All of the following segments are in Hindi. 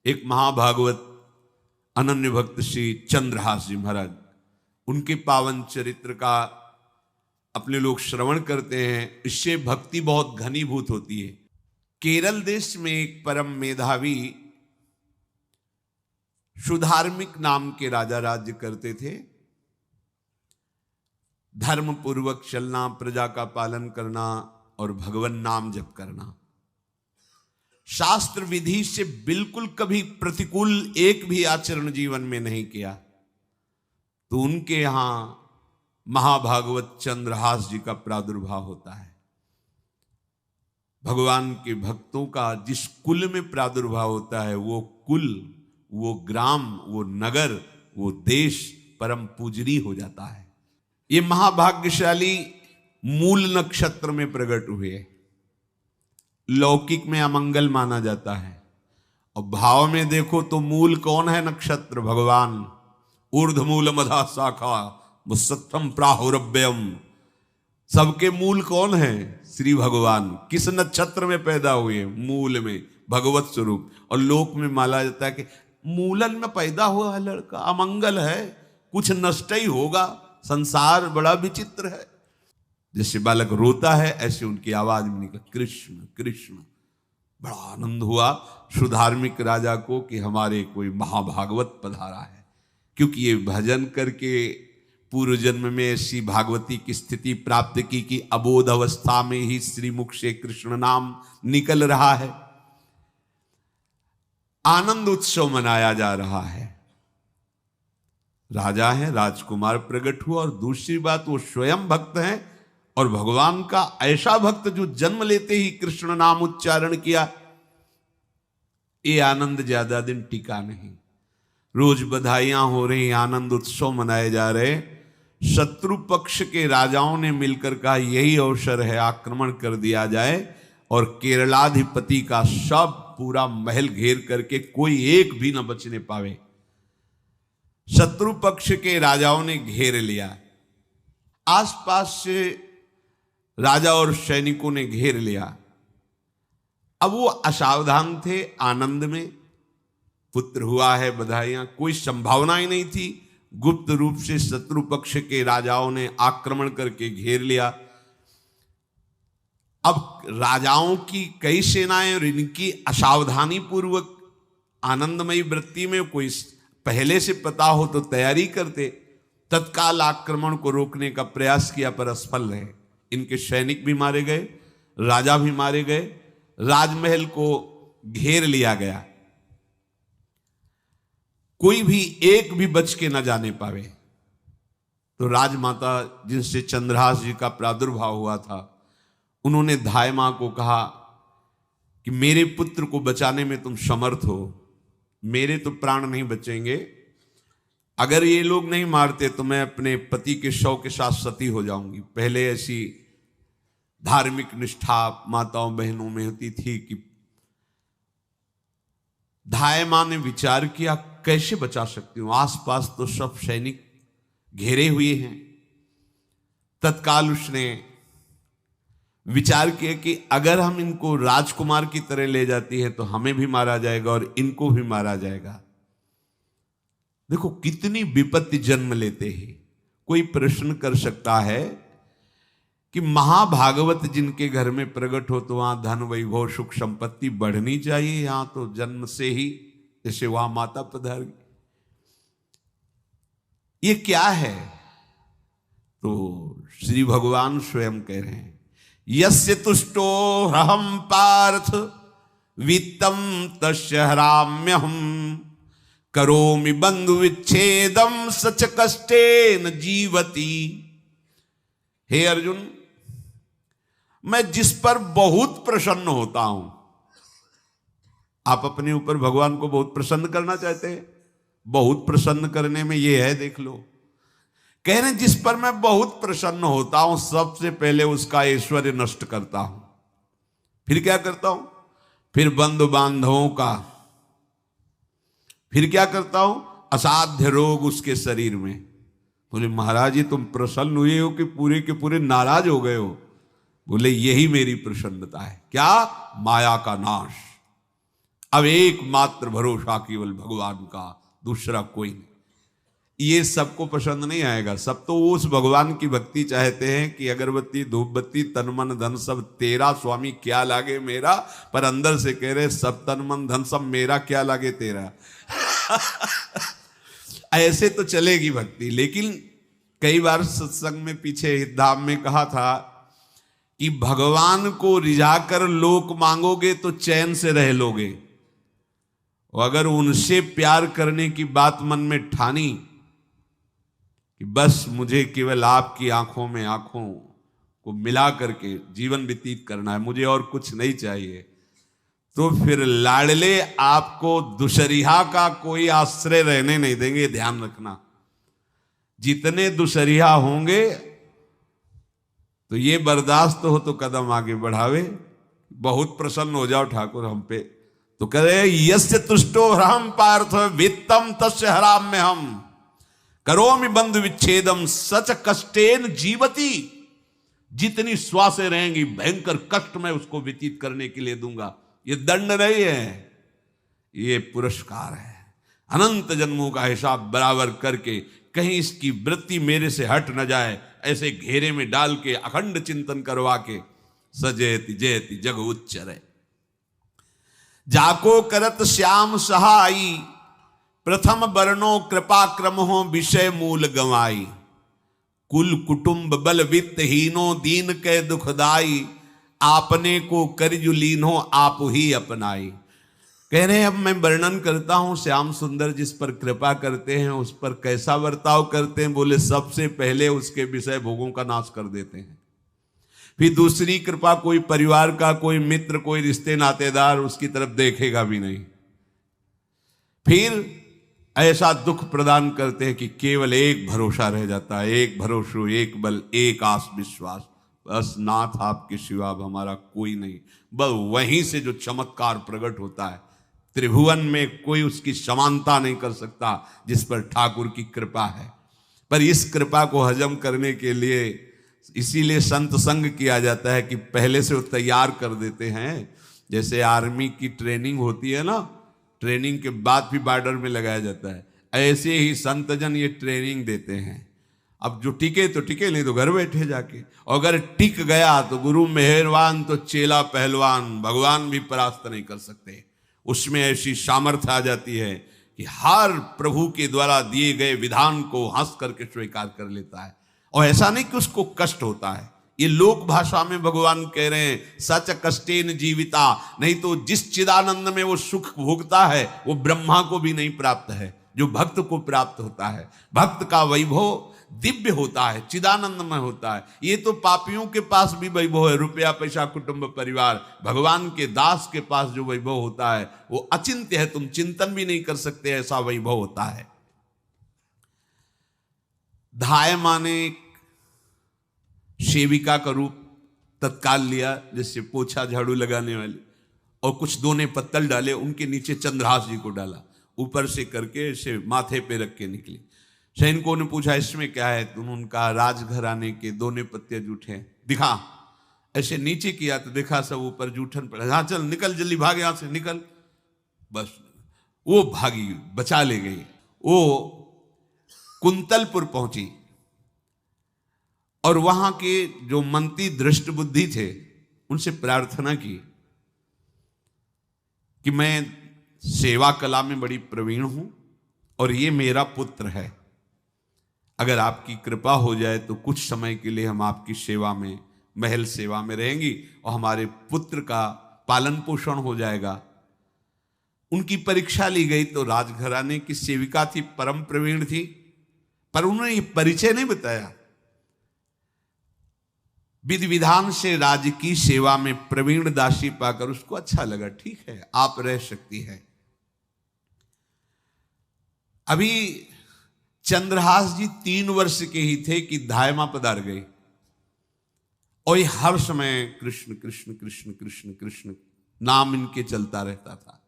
एक महाभागवत अनन्य भक्त श्री चंद्रहास जी महाराज, उनके पावन चरित्र का अपने लोग श्रवण करते हैं, इससे भक्ति बहुत घनीभूत होती है। केरल देश में एक परम मेधावी सुधार्मिक नाम के राजा राज्य करते थे। धर्म पूर्वक चलना, प्रजा का पालन करना और भगवान नाम जप करना, शास्त्र विधि से बिल्कुल कभी प्रतिकूल एक भी आचरण जीवन में नहीं किया। तो उनके यहां महाभागवत चंद्रहास जी का प्रादुर्भाव होता है। भगवान के भक्तों का जिस कुल में प्रादुर्भाव होता है, वो कुल, वो ग्राम, वो नगर, वो देश परम पूजनीय हो जाता है। ये महाभाग्यशाली मूल नक्षत्र में प्रकट हुए। लौकिक में अमंगल माना जाता है और भाव में देखो तो मूल कौन है? नक्षत्र भगवान। ऊर्ध्वमूल मधा शाखा मुसत्तम प्राहुरव्ययम। सबके मूल कौन है? श्री भगवान। किस नक्षत्र में पैदा हुए? मूल में, भगवत स्वरूप। और लोक में माना जाता है कि मूलन में पैदा हुआ है लड़का, अमंगल है, कुछ नष्ट ही होगा, संसार बड़ा विचित्र है। जैसे बालक रोता है ऐसे उनकी आवाज में निकला कृष्ण कृष्ण। बड़ा आनंद हुआ सुधार्मिक राजा को कि हमारे कोई महाभागवत पधारा है, क्योंकि ये भजन करके पूर्व जन्म में ऐसी भागवती की स्थिति प्राप्त की कि अबोध अवस्था में ही श्रीमुख से कृष्ण नाम निकल रहा है। आनंद उत्सव मनाया जा रहा है। राजा है, राजकुमार प्रकट हुआ, और दूसरी बात वो स्वयं भक्त हैं और भगवान का ऐसा भक्त जो जन्म लेते ही कृष्ण नाम उच्चारण किया। ये आनंद ज्यादा दिन टिका नहीं। रोज बधाइयां हो रही, आनंद उत्सव मनाए जा रहे। शत्रु पक्ष के राजाओं ने मिलकर कहा यही अवसर है, आक्रमण कर दिया जाए और केरलाधिपति का सब पूरा महल घेर करके कोई एक भी न बचने पावे। शत्रु पक्ष के राजाओं ने घेर लिया। आसपास से राजा और सैनिकों ने घेर लिया। अब वो असावधान थे, आनंद में पुत्र हुआ है, बधाइयां, कोई संभावना ही नहीं थी। गुप्त रूप से शत्रु पक्ष के राजाओं ने आक्रमण करके घेर लिया। अब राजाओं की कई सेनाएं और इनकी असावधानी पूर्वक आनंदमयी वृत्ति में कोई पहले से पता हो तो तैयारी करते, तत्काल आक्रमण को रोकने का प्रयास किया पर असफल रहे। इनके सैनिक भी मारे गए, राजा भी मारे गए, राजमहल को घेर लिया गया, कोई भी एक भी बच के न जाने पावे। तो राजमाता जिनसे चंद्रहास जी का प्रादुर्भाव हुआ था, उन्होंने धाय मां को कहा कि मेरे पुत्र को बचाने में तुम समर्थ हो, मेरे तो प्राण नहीं बचेंगे, अगर ये लोग नहीं मारते तो मैं अपने पति के शव के साथ सती हो जाऊंगी। पहले ऐसी धार्मिक निष्ठा माताओं बहनों में होती थी कि धाय मां ने विचार किया कैसे बचा सकती हूं, आसपास तो सब सैनिक घेरे हुए हैं। तत्काल उसने विचार किया कि अगर हम इनको राजकुमार की तरह ले जाती है तो हमें भी मारा जाएगा और इनको भी मारा जाएगा। देखो कितनी विपत्ति जन्म लेते हैं। कोई प्रश्न कर सकता है कि महाभागवत जिनके घर में प्रकट हो तो वहां धन वैभव सुख संपत्ति बढ़नी चाहिए, यहां तो जन्म से ही जैसे वहां माता पधार, ये क्या है? तो श्री भगवान स्वयं कह रहे हैं यस्य तुष्टो ह्रहम पार्थ वित्तम तस्य हराम्यहम करोमि बंधु विच्छेदम सच कष्टेन जीवति। हे अर्जुन, मैं जिस पर बहुत प्रसन्न होता हूं, आप अपने ऊपर भगवान को बहुत प्रसन्न करना चाहते हैं, बहुत प्रसन्न करने में ये है, देख लो। कह रहे जिस पर मैं बहुत प्रसन्न होता हूं, सबसे पहले उसका ऐश्वर्य नष्ट करता हूं। फिर क्या करता हूं? फिर बंधु बांधवों का, फिर क्या करता हूं? असाध्य रोग उसके शरीर में। बोले महाराज जी तुम प्रसन्न हुए हो कि पूरे के पूरे नाराज हो गए हो? बोले यही मेरी प्रसन्नता है। क्या? माया का नाश, अब एकमात्र भरोसा केवल भगवान का, दूसरा कोई नहीं। ये सबको पसंद नहीं आएगा। सब तो उस भगवान की भक्ति चाहते हैं कि अगरबत्ती धूप बत्ती तन मन धन सब तेरा, स्वामी क्या लागे मेरा, पर अंदर से कह रहे सब तन मन धन सब मेरा, क्या लागे तेरा। ऐसे तो चलेगी भक्ति। लेकिन कई बार सत्संग में पीछे धाम में कहा था कि भगवान को रिझाकर लोक मांगोगे तो चैन से रह लोगे, और अगर उनसे प्यार करने की बात मन में ठानी कि बस मुझे केवल आपकी आंखों में आंखों को मिला करके जीवन व्यतीत करना है, मुझे और कुछ नहीं चाहिए, तो फिर लाडले आपको दुशरिहा का कोई आश्रय रहने नहीं देंगे। ध्यान रखना, जितने दुशरिहा होंगे तो ये बर्दाश्त हो तो कदम आगे बढ़ावे। बहुत प्रसन्न हो जाओ ठाकुर हम पे तो कहे यस्य तुष्टो ह्रहम पार्थ वित्तम तस्य हराम में हम करोमि बंधु विच्छेदम सच कष्टेन जीवती। जितनी श्वासें रहेंगी भयंकर कष्ट में उसको व्यतीत करने के लिए दूंगा। ये दंड नहीं है, ये पुरस्कार है। अनंत जन्मों का हिसाब बराबर करके कहीं इसकी वृत्ति मेरे से हट न जाए, ऐसे घेरे में डाल के अखंड चिंतन करवा के सजयति जयति जग उच्चरे। जाको करत श्याम सहाई प्रथम वर्णो कृपा क्रम हो विषय मूल गवाई। कुल कुटुंब बल वित्त हीनो दीन के दुखदाई आपने को करजु लीनो आप ही अपनाई। कह रहे हैं अब मैं वर्णन करता हूं श्याम सुंदर जिस पर कृपा करते हैं उस पर कैसा बर्ताव करते हैं। बोले सबसे पहले उसके विषय भोगों का नाश कर देते हैं, फिर दूसरी कृपा कोई परिवार का कोई मित्र कोई रिश्ते नातेदार उसकी तरफ देखेगा भी नहीं, फिर ऐसा दुख प्रदान करते हैं कि केवल एक भरोसा रह जाता है, एक भरोसा एक बल एक आस विश्वास, बस नाथ आपके सिवा अब हमारा कोई नहीं। बस वहीं से जो चमत्कार प्रकट होता है, त्रिभुवन में कोई उसकी समानता नहीं कर सकता जिस पर ठाकुर की कृपा है। पर इस कृपा को हजम करने के लिए इसीलिए संत संग किया जाता है कि पहले से वो तैयार कर देते हैं। जैसे आर्मी की ट्रेनिंग होती है ना, ट्रेनिंग के बाद भी बॉर्डर में लगाया जाता है, ऐसे ही संतजन ये ट्रेनिंग देते हैं। अब जो टिके तो टिके, नहीं तो घर बैठे जाके, अगर टिक गया तो गुरु मेहरबान तो चेला पहलवान, भगवान भी परास्त नहीं कर सकते। उसमें ऐसी सामर्थ्य आ जाती है कि हर प्रभु के द्वारा दिए गए विधान को हंस करके स्वीकार कर लेता है। और ऐसा नहीं कि उसको कष्ट होता है, ये लोक भाषा में भगवान कह रहे हैं सच कष्टेन जीविता। नहीं तो जिस चिदानंद में वो सुख भोगता है वो ब्रह्मा को भी नहीं प्राप्त है जो भक्त को प्राप्त होता है। भक्त का वैभव दिव्य होता है, चिदानंद में होता है। ये तो पापियों के पास भी वैभव है, रुपया पैसा कुटुंब परिवार। भगवान के दास के पास जो वैभव होता है वो अचिंत्य है, तुम चिंतन भी नहीं कर सकते, ऐसा वैभव होता है। धाय माने सेविका का रूप तत्काल लिया, जिससे पोछा झाड़ू लगाने वाली, और कुछ दोने पत्तल डाले, उनके नीचे चंद्रहास जी को डाला, ऊपर से करके इसे माथे पे रख के निकली। सैनिकों ने पूछा इसमें क्या है, तो उनका राजघराने के दोने पत्ते जूठे दिखा। ऐसे नीचे किया तो देखा सब ऊपर जूठन पड़ा। हाँ चल निकल जल्दी, भाग यहां से निकल। बस वो भागी, बचा ले गई। वो कुंतलपुर पहुंची और वहां के जो मंत्री दृष्ट बुद्धि थे उनसे प्रार्थना की कि मैं सेवा कला में बड़ी प्रवीण हूं और ये मेरा पुत्र है, अगर आपकी कृपा हो जाए तो कुछ समय के लिए हम आपकी सेवा में, महल सेवा में रहेंगी और हमारे पुत्र का पालन पोषण हो जाएगा। उनकी परीक्षा ली गई तो राजघराने की सेविका थी, परम प्रवीण थी, पर उन्होंने ये परिचय नहीं बताया। विधि विधान से राज्य की सेवा में प्रवीण दासी पाकर उसको अच्छा लगा, ठीक है आप रह सकती है। अभी चंद्रहास जी 3 वर्ष के ही थे कि धायमा पधार गई और ये हर समय कृष्ण कृष्ण कृष्ण कृष्ण कृष्ण नाम इनके चलता रहता था।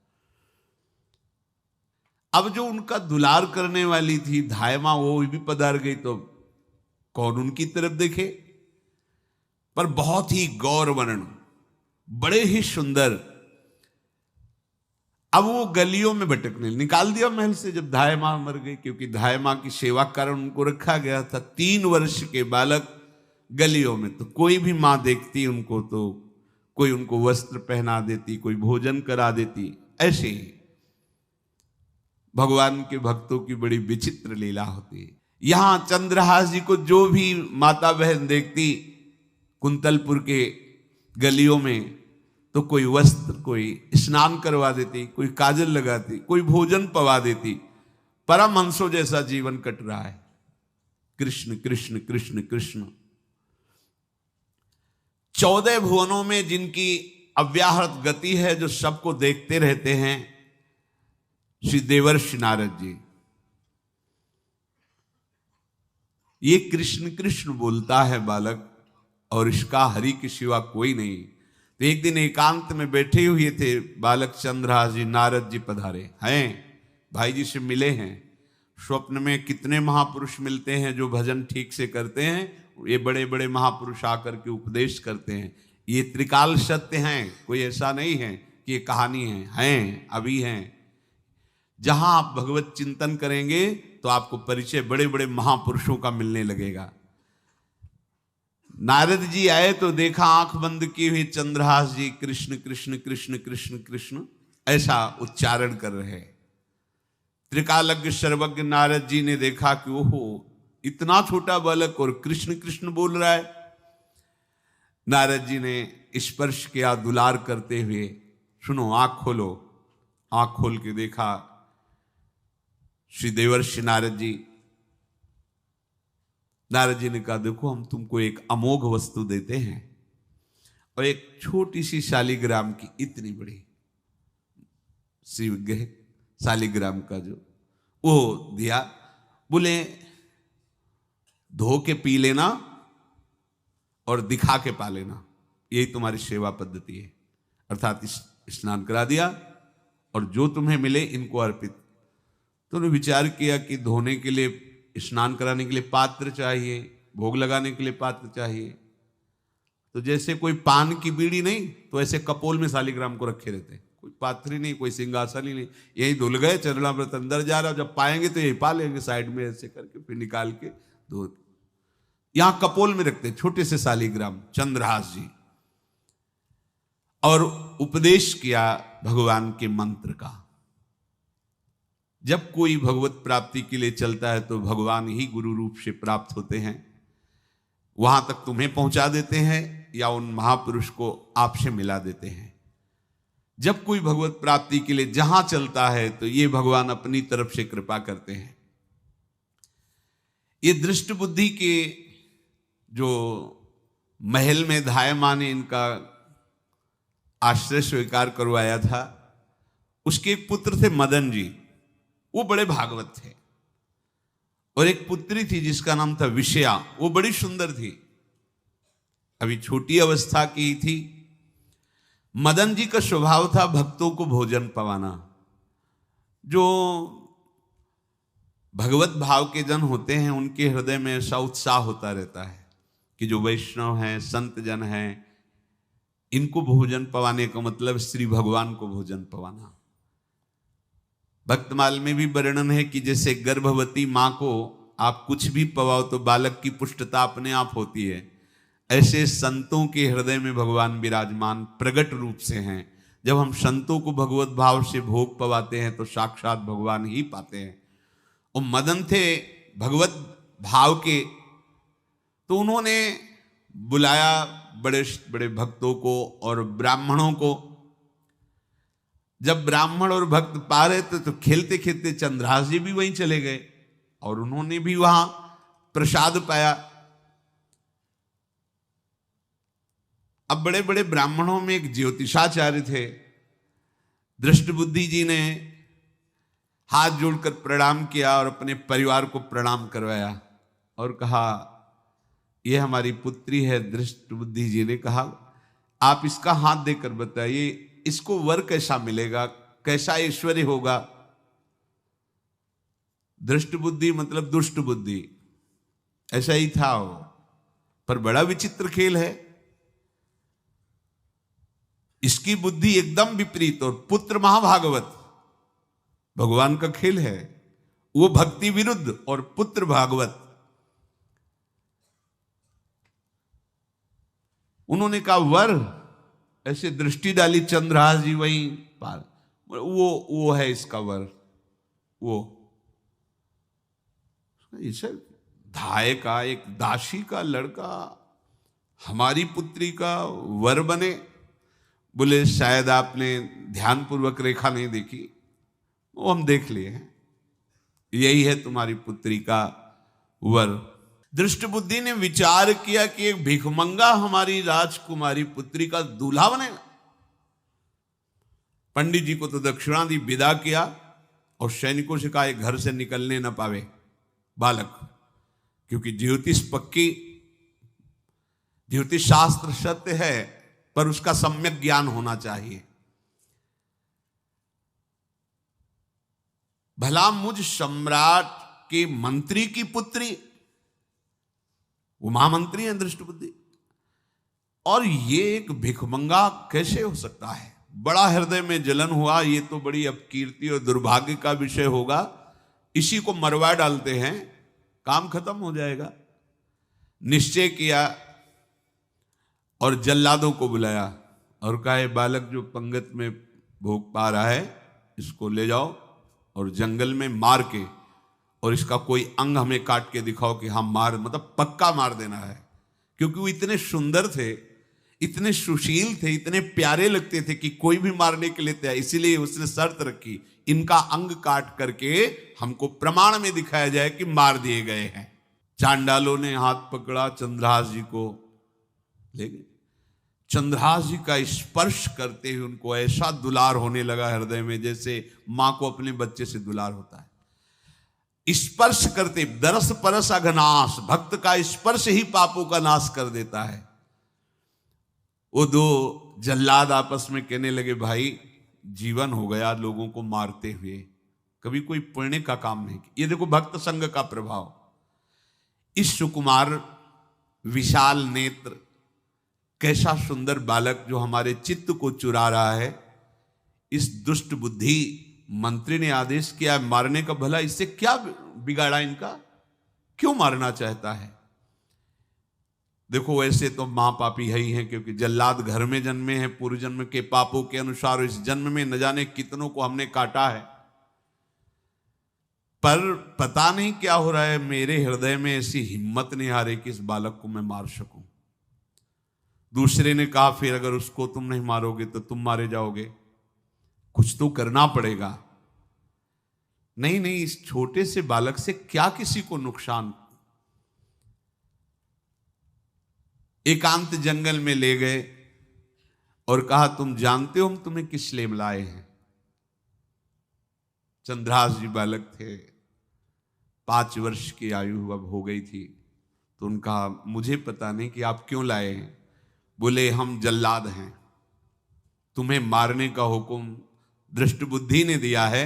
अब जो उनका दुलार करने वाली थी धायमा, वो भी पधार गई तो कौन उनकी तरफ देखे। पर बहुत ही गौर वर्ण, बड़े ही सुंदर अब वो गलियों में भटकने, निकाल दिया महल से जब धाय माँ मर गई, क्योंकि धाय माँ की सेवा के कारण उनको रखा गया था। 3 वर्ष के बालक गलियों में, तो कोई भी माँ देखती उनको तो कोई उनको वस्त्र पहना देती, कोई भोजन करा देती। ऐसे ही भगवान के भक्तों की बड़ी विचित्र लीला होती है। यहां चंद्रहास जी को जो भी माता बहन देखती कुंतलपुर के गलियों में, तो कोई वस्त्र, कोई स्नान करवा देती, कोई काजल लगाती, कोई भोजन पवा देती। परमहंसों जैसा जीवन कट रहा है। कृष्ण कृष्ण कृष्ण कृष्ण। 14 भुवनों में जिनकी अव्याहत गति है, जो सबको देखते रहते हैं, श्री देवर्षि नारद जी। ये कृष्ण कृष्ण बोलता है बालक, और इसका हरि के सिवा कोई नहीं। तो एक दिन एकांत में बैठे हुए थे बालक चंद्रहास जी, नारद जी पधारे हैं, भाई जी से मिले हैं। स्वप्न में कितने महापुरुष मिलते हैं जो भजन ठीक से करते हैं, ये बड़े बड़े महापुरुष आकर के उपदेश करते हैं। ये त्रिकाल सत्य हैं, कोई ऐसा नहीं है कि ये कहानी है, हैं अभी हैं। जहां आप भगवत चिंतन करेंगे तो आपको परिचय बड़े बड़े महापुरुषों का मिलने लगेगा। नारद जी आए तो देखा आंख बंद किए हुए चंद्रहास जी कृष्ण कृष्ण कृष्ण कृष्ण कृष्ण ऐसा उच्चारण कर रहे। त्रिकालज्ञ सर्वज्ञ नारद जी ने देखा कि ओहो, इतना छोटा बालक और कृष्ण कृष्ण बोल रहा है। नारद जी ने स्पर्श किया दुलार करते हुए, सुनो आंख खोलो। आंख खोल के देखा श्री देवर्षि नारद जी। नारद जी ने कहा, देखो हम तुमको एक अमोघ वस्तु देते हैं, और एक छोटी सी शालिग्राम की इतनी बड़ी श्रीविग्रह शालिग्राम का जो वो दिया। बोले धो के पी लेना और दिखा के पा लेना, यही तुम्हारी सेवा पद्धति है। अर्थात स्नान करा दिया और जो तुम्हें मिले इनको अर्पित। तो उन्होंने विचार किया कि धोने के लिए, स्नान कराने के लिए पात्र चाहिए, भोग लगाने के लिए पात्र चाहिए। तो जैसे कोई पान की बीड़ी नहीं, तो ऐसे कपोल में शालिग्राम को रखे रहते हैं। कोई पात्र ही नहीं, कोई सिंहासन ही नहीं, यही धुल गए। चरणामृत अंदर जा रहा, जब पाएंगे तो यही पा लेंगे, साइड में ऐसे करके फिर निकाल के धो। यहां कपोल में रखते छोटे से शालिग्राम चंद्रहास जी। और उपदेश किया भगवान के मंत्र का। जब कोई भगवत प्राप्ति के लिए चलता है तो भगवान ही गुरु रूप से प्राप्त होते हैं, वहां तक तुम्हें पहुंचा देते हैं या उन महापुरुष को आपसे मिला देते हैं। जब कोई भगवत प्राप्ति के लिए जहां चलता है तो ये भगवान अपनी तरफ से कृपा करते हैं। ये दृष्ट बुद्धि के जो महल में धाय माँ ने इनका आश्रय स्वीकार करवाया था, उसके एक पुत्र थे मदन जी, वो बड़े भागवत थे। और एक पुत्री थी जिसका नाम था विषया, वो बड़ी सुंदर थी, अभी छोटी अवस्था की थी। मदन जी का स्वभाव था भक्तों को भोजन पवाना। जो भगवत भाव के जन होते हैं उनके हृदय में ऐसा उत्साह होता रहता है कि जो वैष्णव हैं, संत जन हैं, इनको भोजन पवाने का मतलब श्री भगवान को भोजन पवाना। भक्तमाल में भी वर्णन है कि जैसे गर्भवती मां को आप कुछ भी पवाओ तो बालक की पुष्टता अपने आप होती है, ऐसे संतों के हृदय में भगवान विराजमान प्रगट रूप से हैं। जब हम संतों को भगवत भाव से भोग पवाते हैं तो साक्षात भगवान ही पाते हैं। और मदन थे भगवत भाव के, तो उन्होंने बुलाया बड़े बड़े भक्तों को और ब्राह्मणों को। जब ब्राह्मण और भक्त पा रहे थे तो खेलते खेलते चंद्रहास जी भी वहीं चले गए और उन्होंने भी वहां प्रसाद पाया। अब बड़े बड़े ब्राह्मणों में एक ज्योतिषाचार्य थे। दृष्ट बुद्धि जी ने हाथ जोड़कर प्रणाम किया और अपने परिवार को प्रणाम करवाया और कहा, यह हमारी पुत्री है। दृष्ट बुद्धि जी ने कहा, आप इसका हाथ देकर बताइए, इसको वर कैसा मिलेगा, कैसा ऐश्वर्य होगा। दृष्ट बुद्धि मतलब दुष्ट बुद्धि, ऐसा ही था वो। पर बड़ा विचित्र खेल है, इसकी बुद्धि एकदम विपरीत और पुत्र महाभागवत। भगवान का खेल है। वो भक्ति विरुद्ध और पुत्र भागवत। उन्होंने कहा वर, ऐसे दृष्टि डाली चंद्रहास जी वहीं पार, वो है इसका वर। वो इसे धाय का, एक दासी का लड़का हमारी पुत्री का वर बने। बोले शायद आपने ध्यानपूर्वक रेखा नहीं देखी, वो हम देख लिए हैं, यही है तुम्हारी पुत्री का वर। दृष्ट बुद्धि ने विचार किया कि एक भिखमंगा हमारी राजकुमारी पुत्री का दूल्हा बनेगा। पंडित जी को तो दक्षिणा दी, विदा किया और सैनिकों से कहा घर से निकलने न पावे बालक, क्योंकि ज्योतिष पक्की, ज्योतिष शास्त्र सत्य है, पर उसका सम्यक ज्ञान होना चाहिए। भला मुझ सम्राट के मंत्री की पुत्री, वो महामंत्री हैं दृष्ट बुद्धि, और ये एक भिखमंगा कैसे हो सकता है? बड़ा हृदय में जलन हुआ, ये तो बड़ी अपकीर्ति और दुर्भाग्य का विषय होगा, इसी को मरवा डालते हैं, काम खत्म हो जाएगा। निश्चय किया और जल्लादों को बुलाया और कहा बालक जो पंगत में भोग पा रहा है, इसको ले जाओ और जंगल में मार के, और इसका कोई अंग हमें काट के दिखाओ कि हाँ मार, मतलब पक्का मार देना है। क्योंकि वो इतने सुंदर थे, इतने सुशील थे, इतने प्यारे लगते थे कि कोई भी मारने के लिए तैयार। इसीलिए उसने शर्त रखी, इनका अंग काट करके हमको प्रमाण में दिखाया जाए कि मार दिए गए हैं। चांडालों ने हाथ पकड़ा, चंद्रहास जी को ले गए। चंद्रहास जी का स्पर्श करते हुए उनको ऐसा दुलार होने लगा हृदय में, जैसे मां को अपने बच्चे से दुलार होता है। स्पर्श करते, दरस परस अघनाश, भक्त का स्पर्श ही पापों का नाश कर देता है। वो दो जल्लाद आपस में कहने लगे भाई जीवन हो गया लोगों को मारते हुए, कभी कोई पुण्य का काम नहीं किया। ये देखो भक्त संग का प्रभाव। इस सुकुमार विशाल नेत्र, कैसा सुंदर बालक जो हमारे चित्त को चुरा रहा है, इस दुष्ट बुद्धि मंत्री ने आदेश किया मारने का। भला इससे क्या बिगाड़ा इनका, क्यों मारना चाहता है? देखो वैसे तो मां पापी है ही है, क्योंकि जल्लाद घर में जन्मे हैं, पूर्व जन्म के पापों के अनुसार इस जन्म में न जाने कितनों को हमने काटा है। पर पता नहीं क्या हो रहा है, मेरे हृदय में ऐसी हिम्मत नहीं आ रही कि इस बालक को मैं मार सकूं। दूसरे ने कहा फिर अगर उसको तुम नहीं मारोगे तो तुम मारे जाओगे, कुछ तो करना पड़ेगा। नहीं नहीं, इस छोटे से बालक से क्या किसी को नुकसान। एकांत जंगल में ले गए और कहा तुम जानते हो हम तुम्हें किस लिए लाए हैं? चंद्रहास जी बालक थे, 5 वर्ष की आयु अब हो गई थी, तो उनका मुझे पता नहीं कि आप क्यों लाए हैं। बोले हम जल्लाद हैं, तुम्हें मारने का हुक्म दृष्ट बुद्धि ने दिया है,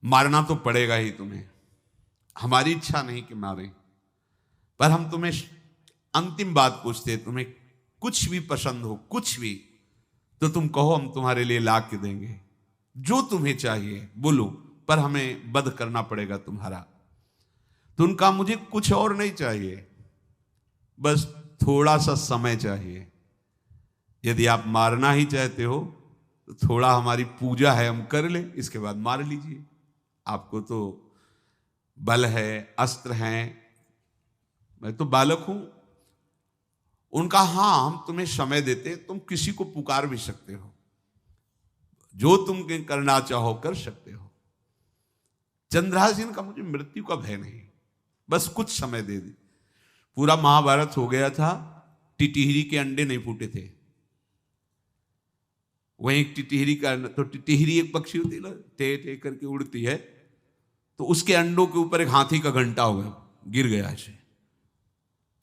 मारना तो पड़ेगा ही तुम्हें। हमारी इच्छा नहीं कि मारें, पर हम तुम्हें अंतिम बात पूछते, तुम्हें कुछ भी पसंद हो, कुछ भी, तो तुम कहो हम तुम्हारे लिए ला के देंगे, जो तुम्हें चाहिए बोलो, पर हमें वध करना पड़ेगा तुम्हारा। तो उनका मुझे कुछ और नहीं चाहिए, बस थोड़ा सा समय चाहिए। यदि आप मारना ही चाहते हो तो थोड़ा हमारी पूजा है हम कर लें, इसके बाद मार लीजिए। आपको तो बल है, अस्त्र हैं, मैं तो बालक हूं। उनका हाँ हम तुम्हें समय देते, तुम किसी को पुकार भी सकते हो, जो तुम करना चाहो कर सकते हो। चंद्रहास जी का मुझे मृत्यु का भय नहीं, बस कुछ समय दे दी। पूरा महाभारत हो गया था, टिटिहरी के अंडे नहीं फूटे थे। वहीं टिटिहरी का, तो टिटिहरी एक पक्षी होती है ना, टे टे करके उड़ती है, तो उसके अंडों के ऊपर एक हाथी का घंटा हो गया, गिर गया ऐसे,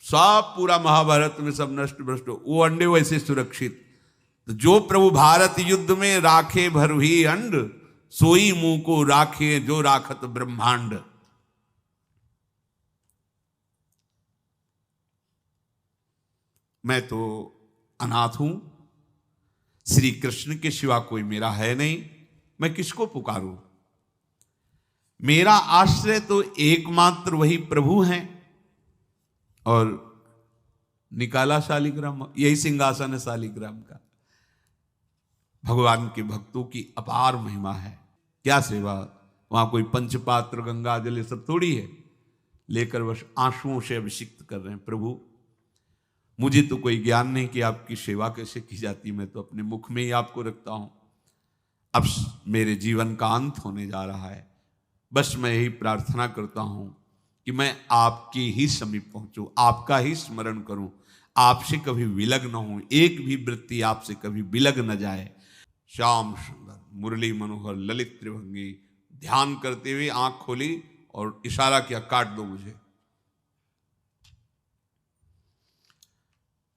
सब पूरा महाभारत में सब नष्ट भ्रष्ट। वो अंडे वैसे सुरक्षित। तो जो प्रभु भारत युद्ध में राखे भरुही अंड, सोई मुंह को राखे जो राखत ब्रह्मांड। मैं तो अनाथ हूं, श्री कृष्ण के सिवा कोई मेरा है नहीं, मैं किसको पुकारूं? मेरा आश्रय तो एकमात्र वही प्रभु हैं। और निकाला शालिग्राम, यही सिंहासन है शालिग्राम का। भगवान के भक्तों की अपार महिमा है। क्या सेवा, वहां कोई पंचपात्र गंगा जल सब थोड़ी है, लेकर बस आंसुओं से अभिषिक्त कर रहे हैं। प्रभु मुझे तो कोई ज्ञान नहीं कि आपकी सेवा कैसे की जाती, मैं तो अपने मुख में ही आपको रखता हूं। अब मेरे जीवन का अंत होने जा रहा है, बस मैं यही प्रार्थना करता हूं कि मैं आपके ही समीप पहुंचूं, आपका ही स्मरण करूं, आपसे कभी विलग न हूं, एक भी वृत्ति आपसे कभी विलग न जाए। श्याम सुंदर मुरली मनोहर ललित त्रिभंगी ध्यान करते हुए आंख खोली और इशारा किया, काट दो मुझे।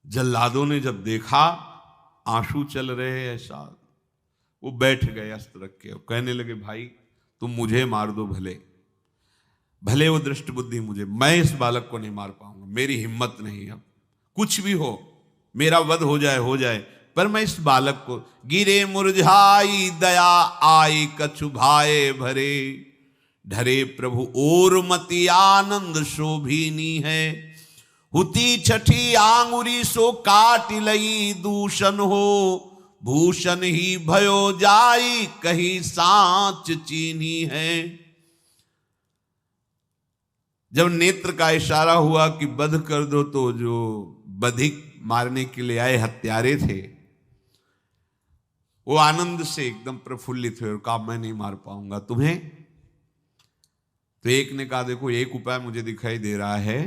जल्लादों ने जब देखा आंसू चल रहे हैं ऐसा, वो बैठ गए अस्त्र रख के और कहने लगे, भाई तुम मुझे मार दो, भले भले वो दृष्ट बुद्धि मुझे, मैं इस बालक को नहीं मार पाऊंगा, मेरी हिम्मत नहीं। अब कुछ भी हो, मेरा वध हो जाए, पर मैं इस बालक को, गिरे मुरझाई दया आई कछु भाए भरे, ढरे प्रभु और मति आनंद शोभिनी है, हुती छठी आंगुरी सो काट लई दूषण हो, भूषण ही भयो जाई कहीं सांच चीनी है। जब नेत्र का इशारा हुआ कि वध कर दो, तो जो बधिक मारने के लिए आए हत्यारे थे वो आनंद से एकदम प्रफुल्लित हुए और कहा, मैं नहीं मार पाऊंगा तुम्हें। तो एक ने कहा, देखो एक उपाय मुझे दिखाई दे रहा है,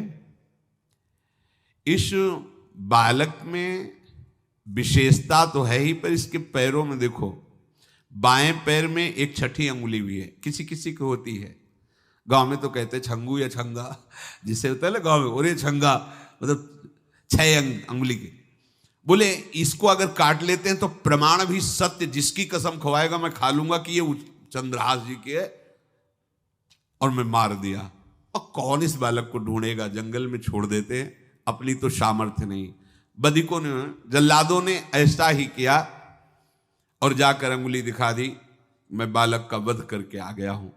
इस बालक में विशेषता तो है ही, पर इसके पैरों में देखो, बाएं पैर में एक छठी अंगुली भी है, किसी किसी को होती है। गांव में तो कहते हैं छंगू या छंगा, जिससे होता है ना गांव में, और ये छंगा मतलब 6 अंगुली के। बोले इसको अगर काट लेते हैं तो प्रमाण भी सत्य, जिसकी कसम खवाएगा मैं खा लूंगा कि ये चंद्रहास जी के है, और मैं मार दिया। और कौन इस बालक को ढूंढेगा, जंगल में छोड़ देते हैं, अपनी तो सामर्थ्य नहीं। बधिकों ने, जल्लादों ने ऐसा ही किया और जाकर अंगुली दिखा दी, मैं बालक का वध करके आ गया हूं।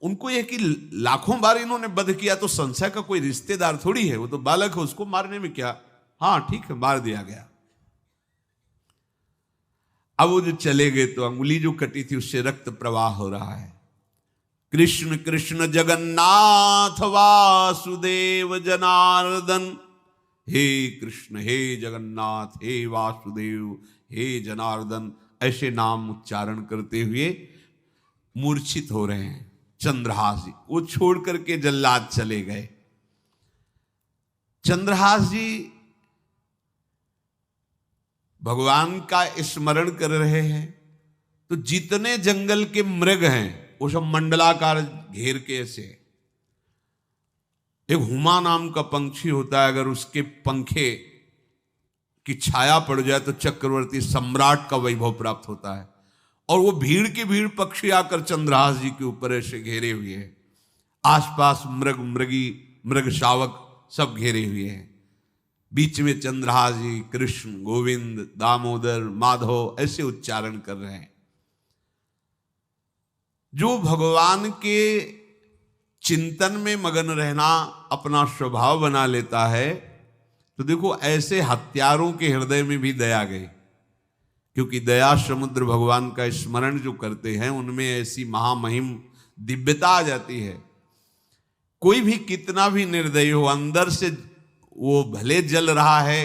उनको यह कि लाखों बार इन्होंने वध किया, तो संशय का कोई रिश्तेदार थोड़ी है, वो तो बालक है, उसको मारने में क्या, हाँ ठीक है मार दिया गया। अब वो जो चले गए तो अंगुली जो कटी थी उससे रक्त प्रवाह हो रहा है। कृष्ण कृष्ण जगन्नाथ वासुदेव जनार्दन, हे कृष्ण हे जगन्नाथ हे वासुदेव हे जनार्दन, ऐसे नाम उच्चारण करते हुए मूर्छित हो रहे हैं चंद्रहास जी। वो छोड़ करके जल्लाद चले गए। चंद्रहास जी भगवान का स्मरण कर रहे हैं, तो जितने जंगल के मृग हैं वो सब मंडलाकार घेर के ऐसे। एक हुमा नाम का पंछी होता है, अगर उसके पंखे की छाया पड़ जाए तो चक्रवर्ती सम्राट का वैभव प्राप्त होता है। और वो भीड़ की भीड़ पक्षी आकर चंद्रहास जी के ऊपर ऐसे घेरे हुए हैं, आसपास मृग मृगी मृग शावक सब घेरे हुए हैं। बीच में चंद्रहास जी कृष्ण गोविंद दामोदर माधव ऐसे उच्चारण कर रहे हैं। जो भगवान के चिंतन में मगन रहना अपना स्वभाव बना लेता है, तो देखो ऐसे हत्यारों के हृदय में भी दया गई, क्योंकि दया समुद्र भगवान का स्मरण जो करते हैं उनमें ऐसी महामहिम दिव्यता आ जाती है। कोई भी कितना भी निर्दयी हो, अंदर से वो भले जल रहा है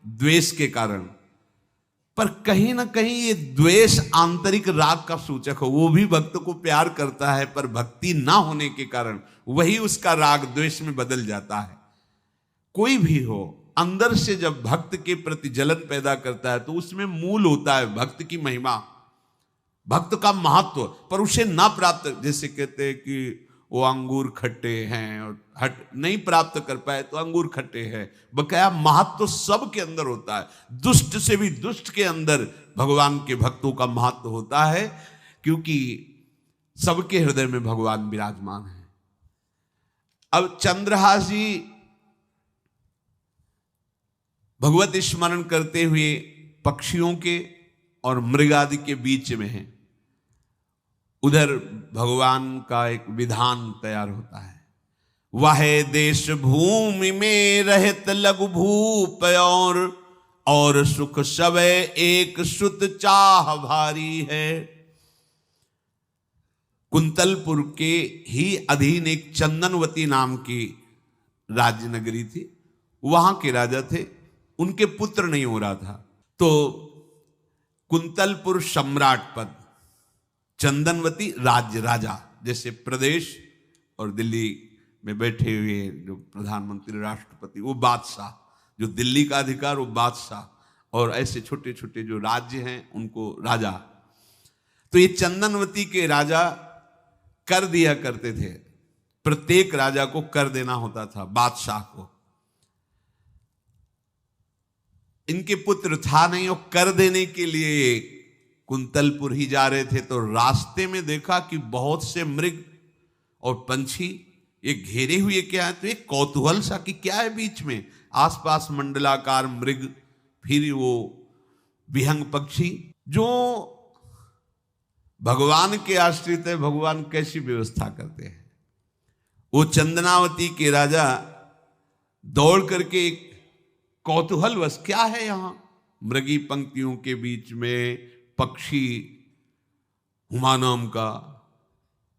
द्वेष के कारण, पर कहीं ना कहीं ये द्वेष आंतरिक राग का सूचक हो। वो भी भक्त को प्यार करता है, पर भक्ति ना होने के कारण वही उसका राग द्वेष में बदल जाता है। कोई भी हो, अंदर से जब भक्त के प्रति जलन पैदा करता है तो उसमें मूल होता है भक्त की महिमा, भक्त का महत्व, पर उसे ना प्राप्त, जैसे कहते हैं कि वो अंगूर खट्टे हैं और हट नहीं प्राप्त कर पाए तो अंगूर खट्टे हैं, बकाया महत्व तो सब के अंदर होता है। दुष्ट से भी दुष्ट के अंदर भगवान के भक्तों का महत्व होता है, क्योंकि सबके हृदय में भगवान विराजमान है। अब चंद्रहास जी भगवत स्मरण करते हुए पक्षियों के और मृग आदि के बीच में हैं। उधर भगवान का एक विधान तैयार होता है। वह देश भूमि में रहत लघु भूप और सुख सब एक सुत चाह भारी है। कुंतलपुर के ही अधीन एक चंदनवती नाम की राज्य नगरी थी। वहां के राजा थे, उनके पुत्र नहीं हो रहा था, तो कुंतलपुर सम्राट पद, चंदनवती राज्य राजा, जैसे प्रदेश और दिल्ली में बैठे हुए जो प्रधानमंत्री राष्ट्रपति वो बादशाह, जो दिल्ली का अधिकार वो बादशाह, और ऐसे छोटे छोटे जो राज्य हैं उनको राजा। तो ये चंदनवती के राजा कर दिया करते थे, प्रत्येक राजा को कर देना होता था बादशाह को। इनके पुत्र था नहीं, और कर देने के लिए कुंतलपुर ही जा रहे थे, तो रास्ते में देखा कि बहुत से मृग और पंछी ये घेरे हुए क्या है, तो एक कौतूहल सा कि क्या है बीच में, आसपास मंडलाकार मृग, फिर वो विहंग पक्षी जो भगवान के आश्रित है, भगवान कैसी व्यवस्था करते हैं। वो चंदनावती के राजा दौड़ करके एक कौतूहलवश, क्या है यहां, मृगी पंक्तियों के बीच में पक्षी, हुमा नाम का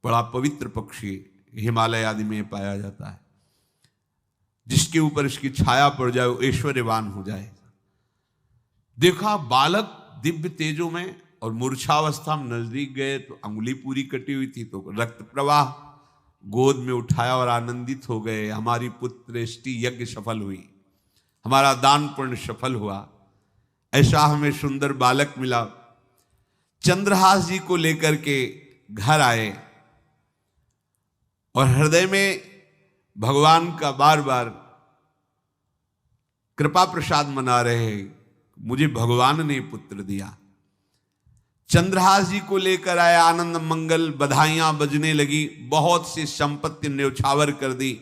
बड़ा पवित्र पक्षी हिमालय आदि में पाया जाता है, जिसके ऊपर इसकी छाया पड़ जाए वो ऐश्वर्यवान हो जाए। देखा बालक दिव्य तेजों में, और मूर्छावस्था में नजदीक गए तो अंगुली पूरी कटी हुई थी, तो रक्त प्रवाह, गोद में उठाया और आनंदित हो गए, हमारी पुत्रेष्टि यज्ञ सफल हुई, हमारा दान पुण्य सफल हुआ, ऐसा हमें सुंदर बालक मिला। चंद्रहास जी को लेकर के घर आए और हृदय में भगवान का बार बार कृपा प्रसाद मना रहे हैं, मुझे भगवान ने पुत्र दिया। चंद्रहास जी को लेकर आए, आनंद मंगल बधाइयां बजने लगी, बहुत सी संपत्ति न्यौछावर कर दी।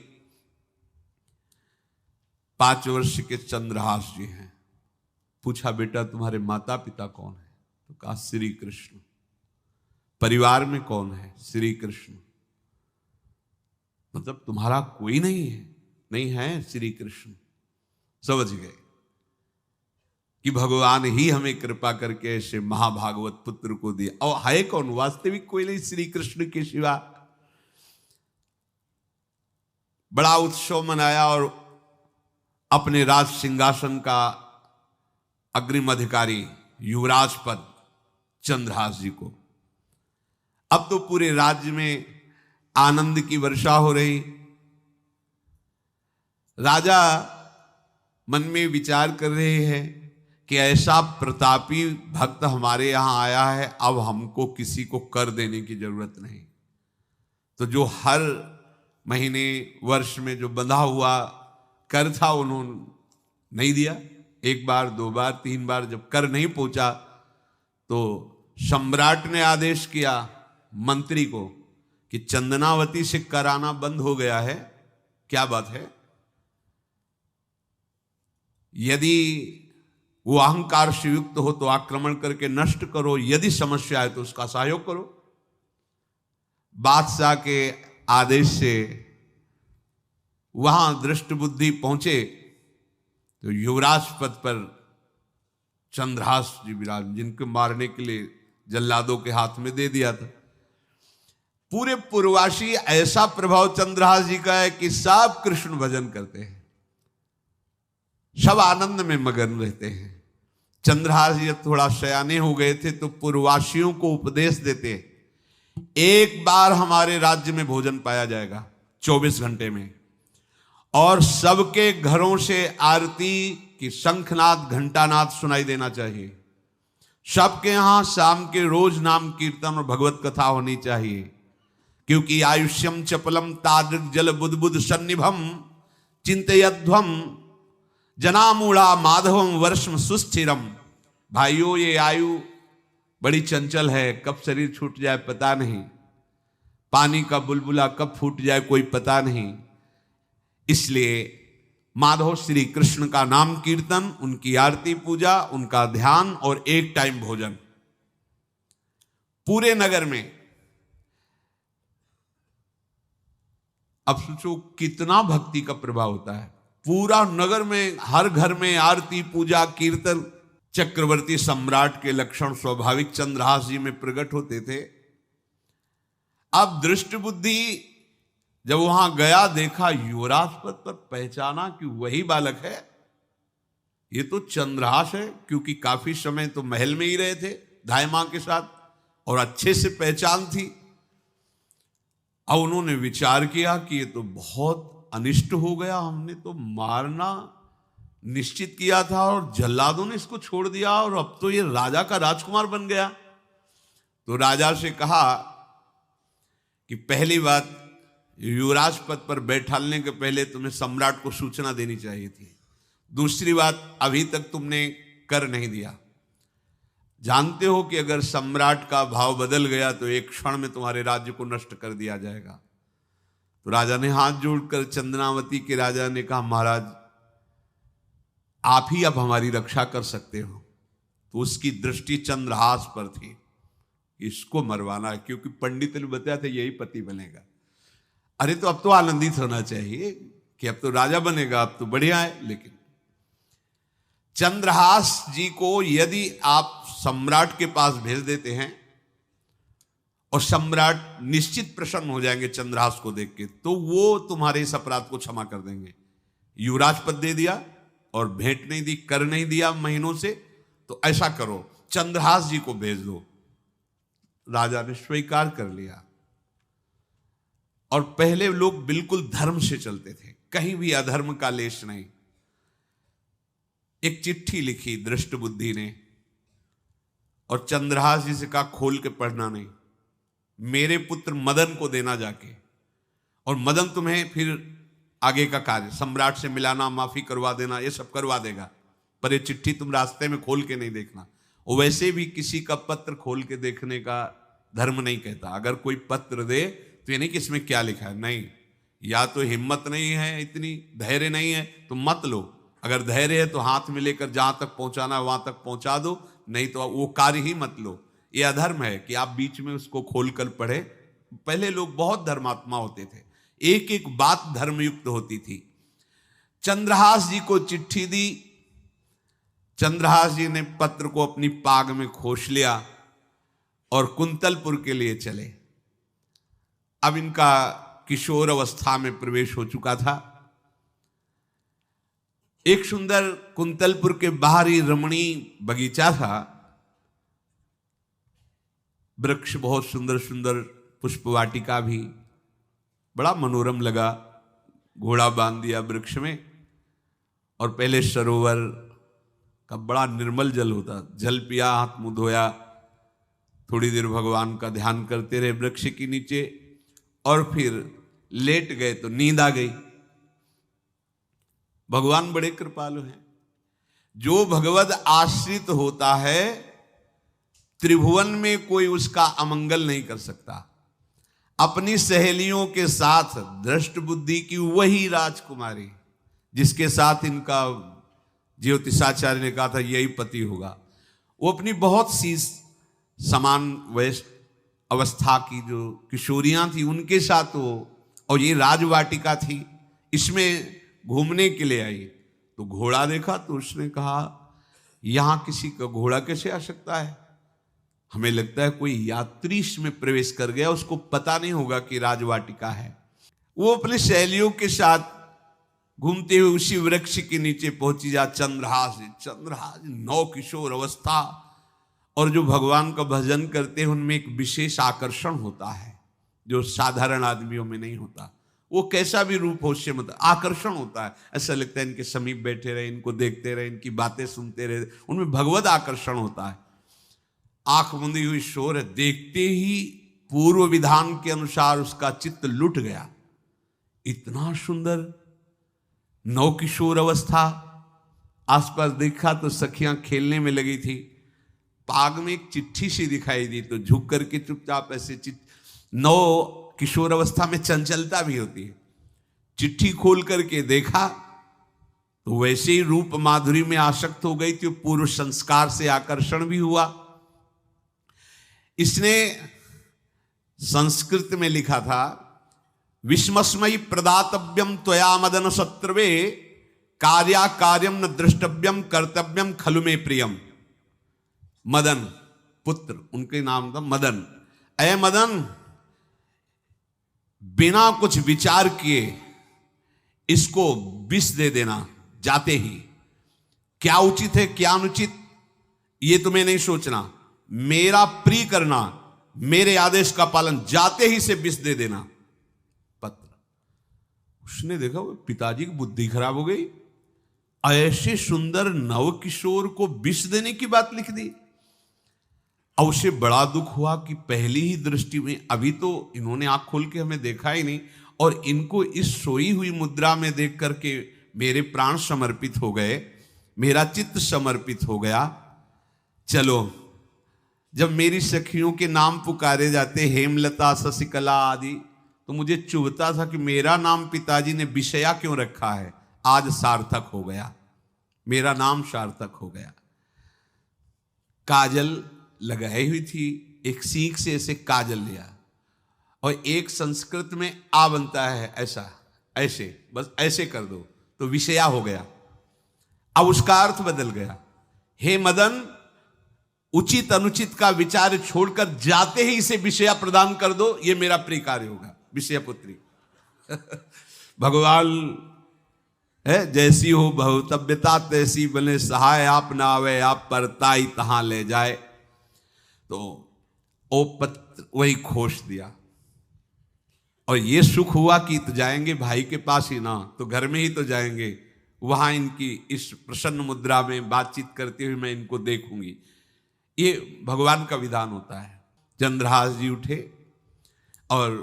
5 वर्ष के चंद्रहास जी हैं। पूछा बेटा तुम्हारे माता पिता कौन है, तो कहा श्री कृष्ण। परिवार में कौन है, श्री कृष्ण। मतलब तुम्हारा कोई नहीं है, नहीं है श्री कृष्ण। समझ गए कि भगवान ही हमें कृपा करके ऐसे महाभागवत पुत्र को दिया, और है कौन, वास्तविक कोई नहीं श्री कृष्ण के सिवा। बड़ा उत्सव मनाया और अपने राज सिंहासन का अग्रिम अधिकारी युवराज पद चंद्रहास जी को। अब तो पूरे राज्य में आनंद की वर्षा हो रही। राजा मन में विचार कर रहे हैं कि ऐसा प्रतापी भक्त हमारे यहां आया है, अब हमको किसी को कर देने की जरूरत नहीं। तो जो हर महीने वर्ष में जो बंधा हुआ कर था उन्होंने नहीं दिया। 1 बार 2 बार 3 बार जब कर नहीं पहुंचा तो सम्राट ने आदेश किया मंत्री को कि चंदनावती से कर आना बंद हो गया है। क्या बात है? यदि वो अहंकार से युक्त हो तो आक्रमण करके नष्ट करो, यदि समस्या है तो उसका सहयोग करो। बादशाह के आदेश से वहां दृष्ट बुद्धि पहुंचे तो युवराज पद पर चंद्रहास जी विराज, जिनको मारने के लिए जल्लादों के हाथ में दे दिया था। पूरे पूर्वासी ऐसा प्रभाव चंद्रहास जी का है कि सब कृष्ण भजन करते हैं, सब आनंद में मगन रहते हैं। चंद्रहास जी थोड़ा सयाने हो गए थे तो पूर्ववासियों को उपदेश देते, एक बार हमारे राज्य में भोजन पाया जाएगा 24 घंटे में, और सबके घरों से आरती की शंखनाद घंटानाद सुनाई देना चाहिए। सबके यहां शाम के रोज नाम कीर्तन और भगवत कथा होनी चाहिए, क्योंकि आयुष्यम चपलम तादृक जल बुद्बुद सन्निभम चिंतयध्वम जनामूढ़ा माधवम वर्षम सुस्थिरम। भाइयों, ये आयु बड़ी चंचल है, कब शरीर छूट जाए पता नहीं, पानी का बुलबुला कब फूट जाए कोई पता नहीं। इसलिए माधव श्री कृष्ण का नाम कीर्तन, उनकी आरती पूजा, उनका ध्यान और एक टाइम भोजन। पूरे नगर में अब सोचो कितना भक्ति का प्रभाव होता है। पूरा नगर में हर घर में आरती पूजा कीर्तन चक्रवर्ती सम्राट के लक्षण स्वाभाविक चंद्रहास जी में प्रकट होते थे। अब दृष्ट बुद्धि जब वहां गया, देखा युवराज पद पर, पहचाना कि वही बालक है, ये तो चंद्रहास है, क्योंकि काफी समय तो महल में ही रहे थे धाय मां के साथ और अच्छे से पहचान थी। अब उन्होंने विचार किया कि ये तो बहुत अनिष्ट हो गया, हमने तो मारना निश्चित किया था और जल्लादों ने इसको छोड़ दिया और अब तो ये राजा का राजकुमार बन गया। तो राजा से कहा कि पहली बात, युवराज पद पर बैठालने के पहले तुम्हें सम्राट को सूचना देनी चाहिए थी। दूसरी बात, अभी तक तुमने कर नहीं दिया। जानते हो कि अगर सम्राट का भाव बदल गया तो एक क्षण में तुम्हारे राज्य को नष्ट कर दिया जाएगा। तो राजा ने हाथ जोड़कर चंद्रावती के राजा ने कहा, महाराज आप ही अब हमारी रक्षा कर सकते हो। तो उसकी दृष्टि चंद्रहास पर थी, इसको मरवाना है, क्योंकि पंडित ने बताया था यही पति बनेगा। अरे तो अब तो आनंदित होना चाहिए कि अब तो राजा बनेगा, अब तो बढ़िया है। लेकिन चंद्रहास जी को यदि आप सम्राट के पास भेज देते हैं और सम्राट निश्चित प्रसन्न हो जाएंगे चंद्रहास को देख के, तो वो तुम्हारे इस अपराध को क्षमा कर देंगे। युवराज पद दे दिया और भेंट नहीं दी, कर नहीं दिया महीनों से, तो ऐसा करो चंद्रहास जी को भेज दो। राजा ने स्वीकार कर लिया। और पहले लोग बिल्कुल धर्म से चलते थे, कहीं भी अधर्म का लेश नहीं। एक चिट्ठी लिखी दृष्ट बुद्धि ने और चंद्रहास जी से कहा खोल के पढ़ना नहीं, मेरे पुत्र मदन को देना जाके, और मदन तुम्हें फिर आगे का कार्य सम्राट से मिलाना, माफी करवा देना, ये सब करवा देगा, पर ये चिट्ठी तुम रास्ते में खोल के नहीं देखना। और वैसे भी किसी का पत्र खोल के देखने का धर्म नहीं कहता। अगर कोई पत्र दे तो ये नहीं कि इसमें क्या लिखा है, नहीं, या तो हिम्मत नहीं है, इतनी धैर्य नहीं है तो मत लो। अगर धैर्य है तो हाथ में लेकर जहां तक पहुंचाना वहां तक पहुंचा दो, नहीं तो वो कार्य ही मत लो। ये अधर्म है कि आप बीच में उसको खोलकर पढ़े। पहले लोग बहुत धर्मात्मा होते थे, एक एक बात धर्मयुक्त होती थी। चंद्रहास जी को चिट्ठी दी, चंद्रहास जी ने पत्र को अपनी पाग में खोस लिया और कुंतलपुर के लिए चले। अब इनका किशोर अवस्था में प्रवेश हो चुका था। एक सुंदर कुंतलपुर के बाहरी रमणीय बगीचा था, वृक्ष बहुत सुंदर सुंदर, पुष्प वाटिका भी, बड़ा मनोरम लगा। घोड़ा बांध दिया वृक्ष में और पहले सरोवर का बड़ा निर्मल जल होता, जल पिया, हाथ मुंह धोया, थोड़ी देर भगवान का ध्यान करते रहे वृक्ष के नीचे और फिर लेट गए तो नींद आ गई। भगवान बड़े कृपालु हैं। जो भगवद आश्रित होता है त्रिभुवन में कोई उसका अमंगल नहीं कर सकता। अपनी सहेलियों के साथ दृष्ट बुद्धि की वही राजकुमारी जिसके साथ इनका ज्योतिषाचार्य ने कहा था यही पति होगा, वो अपनी बहुत सी समान वयस अवस्था की जो किशोरियां थी उनके साथ वो, और ये राजवाटिका थी, इसमें घूमने के लिए आई। तो घोड़ा देखा तो उसने कहा यहां किसी का घोड़ा कैसे आ सकता है, हमें लगता है कोई यात्री इसमें प्रवेश कर गया, उसको पता नहीं होगा कि राजवाटिका है। वो अपने सहेलियों के साथ घूमते हुए उसी वृक्ष के नीचे पहुंची। जा चंद्रहास नौ किशोर अवस्था, और जो भगवान का भजन करते हैं उनमें एक विशेष आकर्षण होता है जो साधारण आदमियों में नहीं होता। वो कैसा भी रूप हो उससे मतलब आकर्षण होता है, ऐसा लगता है इनके समीप बैठे रहे, इनको देखते रहे, इनकी बातें सुनते रहे, उनमें भगवत आकर्षण होता है। आंख मुंदी हुई शोर है, देखते ही पूर्व विधान के अनुसार उसका चित्त लुट गया। इतना सुंदर नौ किशोर अवस्था, आसपास देखा तो सखियां खेलने में लगी थी। पाग में एक चिट्ठी सी दिखाई दी तो झुक करके चुपचाप ऐसे नौ किशोर अवस्था में चंचलता भी होती है, चिट्ठी खोल करके देखा तो वैसे ही रूप माधुरी में आसक्त हो गई थी, पूर्व संस्कार से आकर्षण भी हुआ। इसने संस्कृत में लिखा था विस्मस्मयी प्रदातव्यम त्वया मदन शत्रुवे, कार्या कार्यम न दृष्टव्यम कर्तव्यम खलु में प्रियम। मदन पुत्र, उनके नाम था मदन। अय मदन, बिना कुछ विचार किए इसको विष दे देना जाते ही। क्या उचित है क्या अनुचित ये तुम्हें नहीं सोचना, मेरा प्रिय करना, मेरे आदेश का पालन, जाते ही से विष दे देना। पत्र। उसने देखा वो पिताजी की बुद्धि खराब हो गई, ऐसे सुंदर नव किशोर को विष देने की बात लिख दी। और उसे बड़ा दुख हुआ कि पहली ही दृष्टि में, अभी तो इन्होंने आंख खोल के हमें देखा ही नहीं, और इनको इस सोई हुई मुद्रा में देख करके मेरे प्राण समर्पित हो गए, मेरा चित्त समर्पित हो गया। चलो, जब मेरी सखियों के नाम पुकारे जाते, हेमलता शशिकला आदि, तो मुझे चुभता था कि मेरा नाम पिताजी ने विषया क्यों रखा है। आज सार्थक हो गया, मेरा नाम सार्थक हो गया। काजल लगाई हुई थी, एक सीख से ऐसे काजल लिया, और एक संस्कृत में आ बनता है ऐसा, ऐसे, बस ऐसे कर दो तो विषया हो गया। अब उसका अर्थ बदल गया। हे मदन, उचित अनुचित का विचार छोड़कर जाते ही इसे विषया प्रदान कर दो, ये मेरा प्रिय कार्य होगा। विषया पुत्री भगवान है, जैसी हो बहुतव्यता तैसी बने सहाय, आप ना आवे आप परताई तहां ले जाए। तो ओ पत्र वही खोश दिया, और ये सुख हुआ कि तो जाएंगे भाई के पास ही ना, तो घर में ही तो जाएंगे, वहां इनकी इस प्रसन्न मुद्रा में बातचीत करते हुए मैं इनको देखूंगी। ये भगवान का विधान होता है। चंद्रहास जी उठे और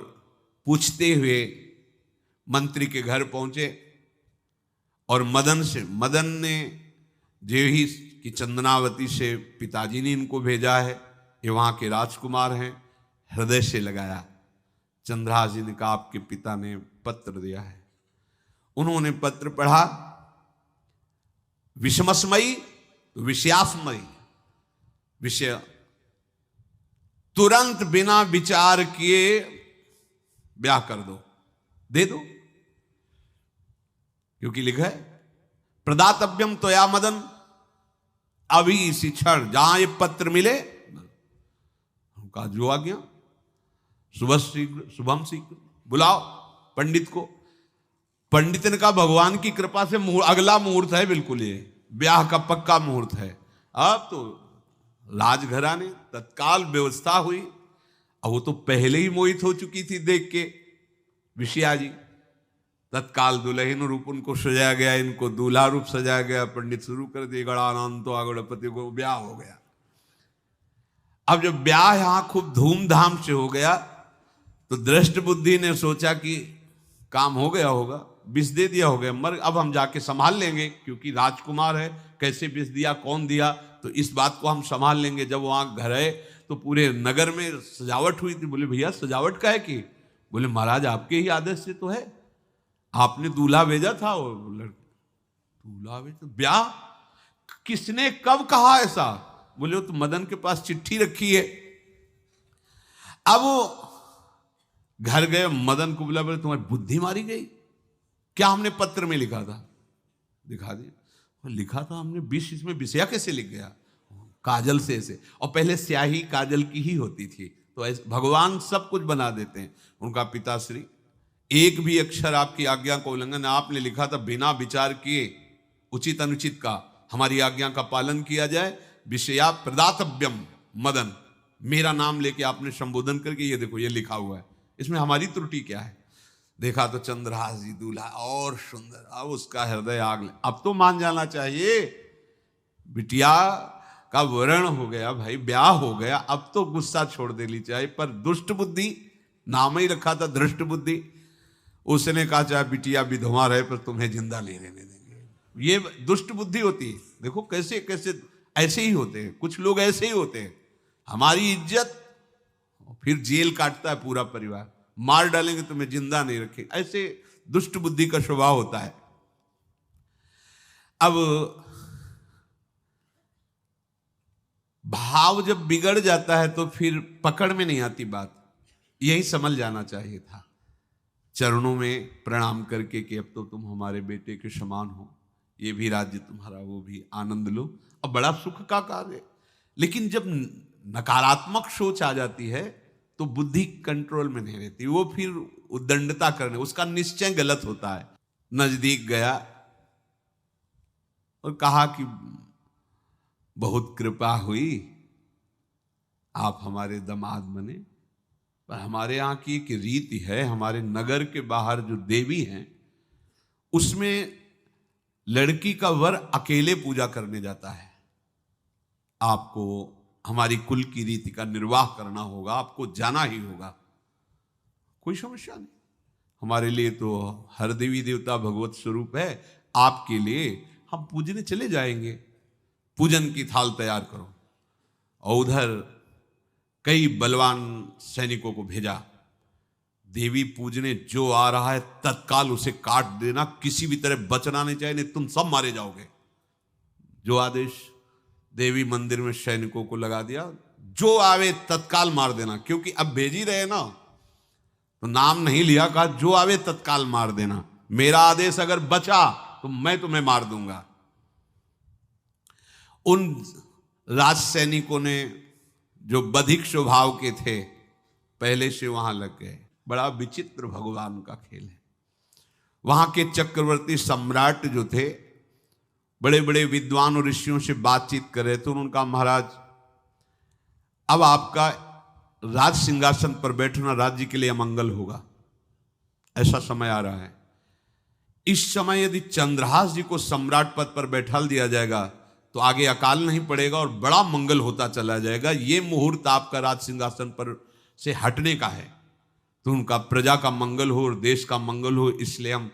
पूछते हुए मंत्री के घर पहुंचे, और मदन ने जो ही कि चंदनावती से पिताजी ने इनको भेजा है, ये वहां के राजकुमार हैं, हृदय से लगाया। चंद्रहास जी ने कहा आपके पिता ने पत्र दिया है। उन्होंने पत्र पढ़ा, विषमस्मयी विषयास्मयी, विषय तुरंत बिना विचार किए ब्याह कर दो, दे दो, क्योंकि लिखा है प्रदातव्यम त्वया मदन, अभी इसी क्षण जहां ये पत्र मिले, उनका जो आ गया, सुबह शीघ्र शुभम शीघ्र, बुलाओ पंडित को। पंडित ने कहा भगवान की कृपा से अगला मुहूर्त है, बिल्कुल ये ब्याह का पक्का मुहूर्त है। अब तो राजघराने तत्काल व्यवस्था हुई। अब वो तो पहले ही मोहित हो चुकी थी देख के विषया जी। तत्काल दुल्हन रूप उनको सजाया गया, इनको दूल्हा रूप सजाया गया, पंडित शुरू कर दिए, गणानंतो गणपति को ब्याह हो गया। अब जब ब्याह यहां खूब धूमधाम से हो गया, तो दृष्ट बुद्धि ने सोचा कि काम हो गया होगा, विष दे दिया हो गया, मर अब हम जाके संभाल लेंगे, क्योंकि राजकुमार है, कैसे विष दिया कौन दिया, तो इस बात को हम संभाल लेंगे। जब वहां घर आए तो पूरे नगर में सजावट हुई थी। बोले भैया सजावट का है कि? बोले महाराज आपके ही आदेश से तो है, आपने दूल्हा भेजा था। दूल्हा भेजा? ब्याह किसने कब कहा ऐसा? बोले वो तो मदन के पास चिट्ठी रखी है। अब वो घर गए, मदन को बोला, बोले तुम्हारी बुद्धि मारी गई, क्या हमने पत्र में लिखा था? दिखा दिया। लिखा था हमने विष, इसमें विषया कैसे लिख गया? काजल से ऐसे, और पहले स्याही काजल की ही होती थी, तो ऐसे भगवान सब कुछ बना देते हैं। उनका पिताश्री एक भी अक्षर आपकी आज्ञा का उल्लंघन, आपने लिखा था बिना विचार किए उचित अनुचित का हमारी आज्ञा का पालन किया जाए। विषया प्रदातव्यम मदन, मेरा नाम लेके आपने संबोधन करके ये देखो ये लिखा हुआ है, इसमें हमारी त्रुटि क्या है? देखा तो चंद्रहास जी दूल्हा और सुंदर, अब उसका हृदय आग। अब तो मान जाना चाहिए, बिटिया का वरण हो गया भाई, ब्याह हो गया, अब तो गुस्सा छोड़ देनी चाहिए। पर दुष्ट बुद्धि, नाम ही रखा था धृष्ट बुद्धि, उसने कहा चाहे बिटिया विधवा रहे पर तुम्हें जिंदा नहीं रहने देंगे। ये दुष्ट बुद्धि होती है। देखो कैसे कैसे ऐसे ही होते हैं, कुछ लोग ऐसे ही होते हैं, हमारी इज्जत, फिर जेल काटता है पूरा परिवार, मार डालेंगे तुम्हें जिंदा नहीं रखेंगे, ऐसे दुष्ट बुद्धि का स्वभाव होता है। अब भाव जब बिगड़ जाता है तो फिर पकड़ में नहीं आती बात, यही समझ जाना चाहिए था। चरणों में प्रणाम करके कि अब तो तुम हमारे बेटे के समान हो, ये भी राज्य तुम्हारा, वो भी आनंद लो। अब बड़ा सुख का कार्य। लेकिन जब नकारात्मक सोच आ जाती है तो बुद्धि कंट्रोल में नहीं रहती, वो फिर उद्दंडता करने, उसका निश्चय गलत होता है। नजदीक गया और कहा कि बहुत कृपा हुई, आप हमारे दामाद बने, पर हमारे यहाँ की एक रीति है, हमारे नगर के बाहर जो देवी हैं उसमें लड़की का वर अकेले पूजा करने जाता है। आपको हमारी कुल की रीति का निर्वाह करना होगा, आपको जाना ही होगा। कोई समस्या नहीं, हमारे लिए तो हर देवी देवता भगवत स्वरूप है, आपके लिए हम पूजने चले जाएंगे, पूजन की थाल तैयार करो। और उधर कई बलवान सैनिकों को भेजा, देवी पूजने जो आ रहा है तत्काल उसे काट देना, किसी भी तरह बचना नहीं चाहिए, नहीं तुम सब मारे जाओगे। जो आदेश देवी मंदिर में सैनिकों को लगा दिया, जो आवे तत्काल मार देना, क्योंकि अब भेज ही रहे ना, तो नाम नहीं लिया, कहा जो आवे तत्काल मार देना, मेरा आदेश अगर बचा तो मैं तुम्हें मार दूंगा। उन राज सैनिकों ने जो बधिक स्वभाव के थे पहले से वहां लग गए। बड़ा विचित्र भगवान का खेल है। वहां के चक्रवर्ती सम्राट जो थे बड़े बड़े विद्वान और ऋषियों से बातचीत कर रहे थे। उन्होंने कहा महाराज अब आपका राज सिंहासन पर बैठना राज्य के लिए अमंगल होगा, ऐसा समय आ रहा है। इस समय यदि चंद्रहास जी को सम्राट पद पर बैठा दिया जाएगा तो आगे अकाल नहीं पड़ेगा और बड़ा मंगल होता चला जाएगा। ये मुहूर्त आपका राज सिंहासन पर से हटने का है, तो उनका प्रजा का मंगल हो और देश का मंगल हो, इसलिए हम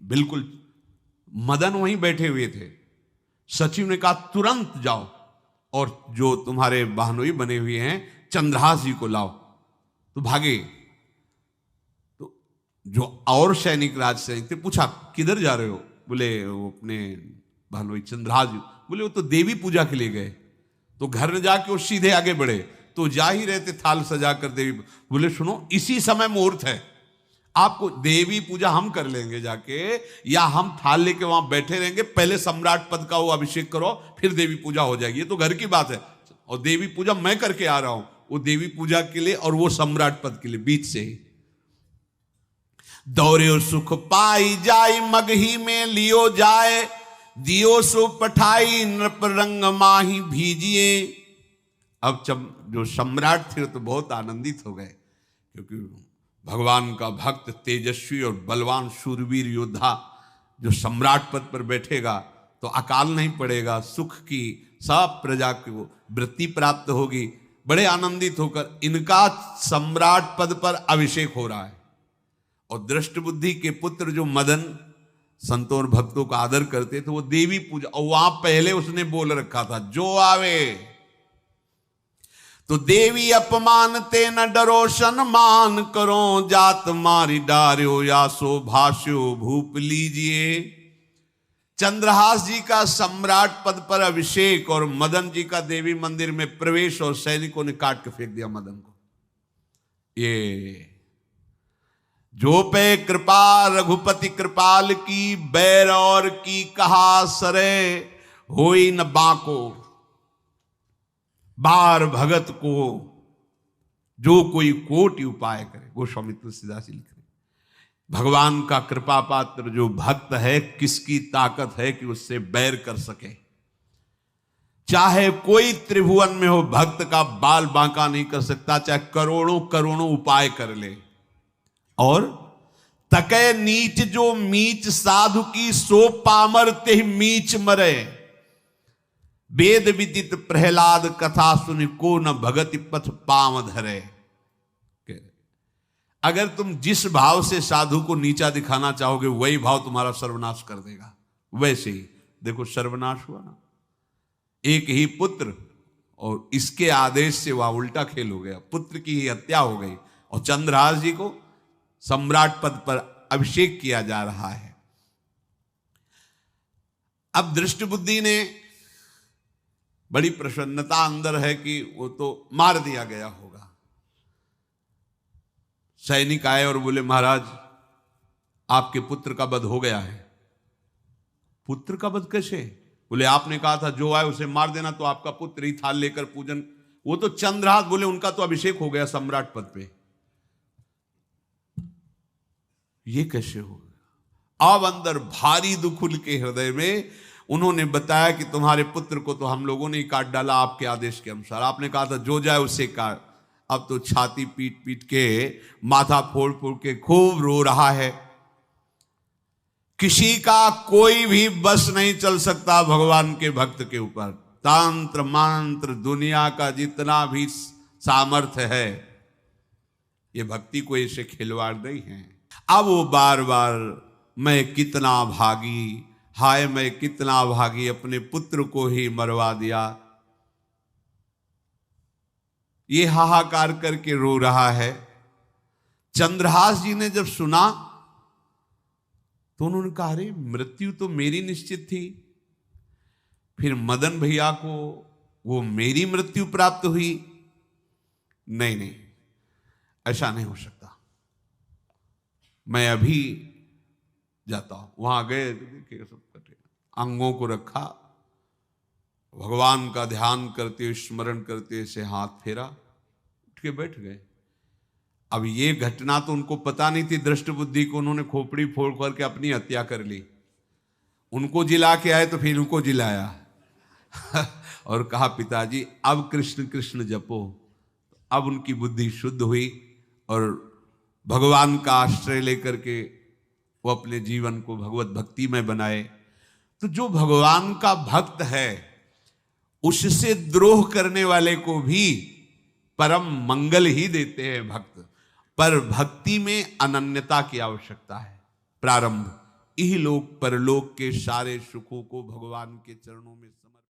बिल्कुल। मदन वहीं बैठे हुए थे। सचिव ने कहा तुरंत जाओ और जो तुम्हारे बहनोई बने हुए हैं चंद्रहास जी को लाओ। तो भागे। तो जो और सैनिक राज सैनिक थे पूछा किधर जा रहे हो? बोले वो अपने बहनोई चंद्रहास जी। बोले वो तो देवी पूजा के लिए गए। तो घर में जाके वो सीधे आगे बढ़े, तो जा ही रहे थे थाल सजा कर देवी। बोले सुनो इसी समय मुहूर्त है, आपको देवी पूजा हम कर लेंगे जाके, या हम थाल लेके वहां बैठे रहेंगे, पहले सम्राट पद का वो अभिषेक करो फिर देवी पूजा हो जाएगी। ये तो घर की बात है, और देवी पूजा मैं करके आ रहा हूं, वो देवी पूजा के लिए और वो सम्राट पद के लिए बीच से ही। दौरे सुख पाई जाई मगही में लियो जाए, दियो सो पठाई नृप रंग माही भीजिए। अब जो सम्राट थे तो बहुत आनंदित हो गए, क्योंकि भगवान का भक्त तेजस्वी और बलवान शूरवीर योद्धा जो सम्राट पद पर बैठेगा तो अकाल नहीं पड़ेगा, सुख की सब प्रजा को वृत्ति प्राप्त होगी। बड़े आनंदित होकर इनका सम्राट पद पर अभिषेक हो रहा है। और दृष्ट बुद्धि के पुत्र जो मदन संतों और भक्तों का आदर करते थे, वो देवी पूजा, और वहां पहले उसने बोल रखा था जो आवे तो देवी अपमान ते न डरो सम्मान करो, जात मारी डार्यो या सो भाष्यो भूप लीजिए। चंद्रहास जी का सम्राट पद पर अभिषेक और मदन जी का देवी मंदिर में प्रवेश, और सैनिकों ने काट के फेंक दिया मदन को। ये जो पे कृपा रघुपति कृपाल की, बैर और की कहा सरे होई न बाको। बार भगत को जो कोई कोटि उपाय करे, गोस्वामी तुलसीदास जी लिख रहे, भगवान का कृपा पात्र जो भक्त है, किसकी ताकत है कि उससे बैर कर सके। चाहे कोई त्रिभुवन में हो, भक्त का बाल बांका नहीं कर सकता, चाहे करोड़ों करोड़ों उपाय कर ले। और तके नीच जो मीच साधु की, सो पामर ते मीच मरे। वेद विदित प्रहलाद कथा सुनि, को न भगति पथ पाम धरे। अगर तुम जिस भाव से साधु को नीचा दिखाना चाहोगे वही भाव तुम्हारा सर्वनाश कर देगा। वैसे ही देखो सर्वनाश हुआ ना, एक ही पुत्र और इसके आदेश से वह उल्टा खेल हो गया, पुत्र की ही हत्या हो गई और चंद्रहास जी को सम्राट पद पर अभिषेक किया जा रहा है। अब दृष्ट बुद्धि ने बड़ी प्रसन्नता अंदर है कि वो तो मार दिया गया होगा। सैनिक आए और बोले महाराज आपके पुत्र का वध हो गया है। पुत्र का वध कैसे? बोले आपने कहा था जो आए उसे मार देना, तो आपका पुत्र ही थाल लेकर पूजन, वो तो चंद्रहास, बोले उनका तो अभिषेक हो गया सम्राट पद पे, ये कैसे हो गया? अब अंदर भारी दुख उनके हृदय में। उन्होंने बताया कि तुम्हारे पुत्र को तो हम लोगों ने ही काट डाला आपके आदेश के अनुसार, आपने कहा था जो जाए उससे काट। अब तो छाती पीट पीट के, माथा फोड़ फोड़ के खूब रो रहा है। किसी का कोई भी बस नहीं चल सकता भगवान के भक्त के ऊपर। तंत्र मंत्र दुनिया का जितना भी सामर्थ्य है, ये भक्ति को ऐसे खिलवाड़ नहीं है। अब वो बार बार मैं कितना भागी, हाय मैं कितना भागी, अपने पुत्र को ही मरवा दिया, ये हाहाकार करके रो रहा है। चंद्रहास जी ने जब सुना तो उन्होंने कहा अरे मृत्यु तो मेरी निश्चित थी, फिर मदन भैया को वो मेरी मृत्यु प्राप्त हुई। नहीं नहीं, ऐसा नहीं हो सकता, मैं अभी जाता हूं। वहां गए, देखिए सब कटे, अंगों को रखा, भगवान का ध्यान करते स्मरण करते से हाथ फेरा, उठ के बैठ गए। अब ये घटना तो उनको पता नहीं थी, दृष्ट बुद्धि को उन्होंने खोपड़ी फोड़ करके अपनी हत्या कर ली। उनको जिला के आए तो फिर उनको जिलाया और कहा पिताजी अब कृष्ण कृष्ण जपो। अब उनकी बुद्धि शुद्ध हुई और भगवान का आश्रय लेकर के वो अपने जीवन को भगवत भक्ति में बनाए। तो जो भगवान का भक्त है उससे द्रोह करने वाले को भी परम मंगल ही देते हैं भक्त, पर भक्ति में अनन्यता की आवश्यकता है। प्रारंभ इह लोक परलोक के सारे सुखों को भगवान के चरणों में